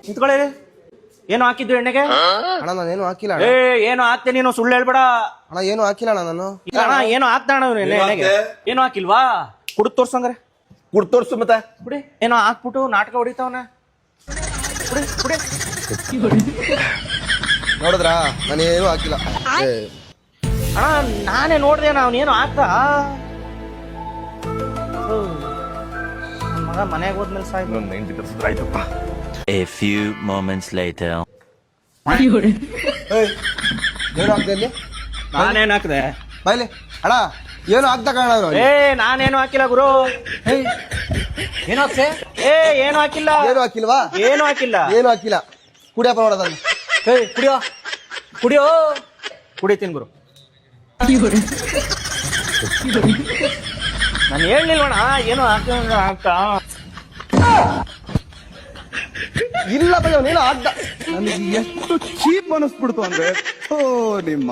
ನಿಂತ್ಕೊಳ್ಳಿ. ಏನು ಹಾಕಿದ್ದು ಎಣ್ಣೆಗೆ? ಅಣ್ಣ ನಾನೇನು ಹಾಕಿಲ್ಲ ಏನು ಹಾಕ್ತೆ ನೀನು, ಸುಳ್ಳು ಹೇಳ್ಬೇಡ ಅಣ್ಣ. ಏನು ಹಾಕಿಲ್ಲ ಅಣ್ಣ ನಾನು. ಅಣ್ಣ ಏನು ಹಾಕ್ತ ಅಣ್ಣ ಎಣ್ಣೆಗೆ? ಏನು ಹಾಕಿಲ್ವಾ? ಕುಡ್ ತೋರ್ಸಂಗ್ರೆ. ಕುಡ್ ತೋರ್ಸು ಮತ್ತೆ. ಕುಡಿ. ಏನೋ ಹಾಕ್ಬಿಟ್ಟು ನಾಟಕ ಹೊಡಿತಾವನ. ಕುಡಿ ಕುಡಿ. ನೋಡಿದ್ರಾ, ನಾನೇನು ಹಾಕಿಲ್ಲ. ಅಣ್ಣ ನಾನೇ ನೋಡ್ದೆ, ಅವನೇನು ಹಾಕ್ತಾ. ನನ್ನ ಮಗ ಮನೆಗೆ ಹೋದ್ಮೇಲೆ ಸಾಯ್ತು. 90 ತರ್ಸಿದ್ರೆ ಆಯ್ತಪ್ಪ. A few moments later. ಏನು ಹಾಕ್ದೆ ಅಲ್ಲಿ? ನಾನೇನು ಹಾಕ್ದೆ? ಬಾಯ್ಲಿ ಅಣ್ಣ, ಏನು ಹಾಕ್ದ ಕಾಣ. ನಾನೇನು ಹಾಕಿಲ್ಲ ಗುರು. ಏನು ಹಾಕ್ತೆ? ಏನು ಹಾಕಿಲ್ಲ. ಏನು ಹಾಕಿಲ್ವಾ? ಏನು ಹಾಕಿಲ್ಲ. ಏನು ಹಾಕಿಲ್ಲ. ಕುಡಿಯಪ್ಪ ನೋಡೋದನ್ನ. ಕುಡಿಯೋ ಕುಡಿಯೋ. ಕುಡಿತೀನಿ ಗುರು. ನಾನು ಹೇಳಿಲ್ವಣ ಏನು ಹಾಕ್ತಾ. ಇಲ್ಲ ಬಯ್ಯ, ನೀನು ಹಾಕ್ದ. ನನಗೆ ಎಷ್ಟು ಚೀಪ್ ಅನಿಸ್ಬಿಡ್ತು ಅಂದ್ರೆ ನಿಮ್ಮ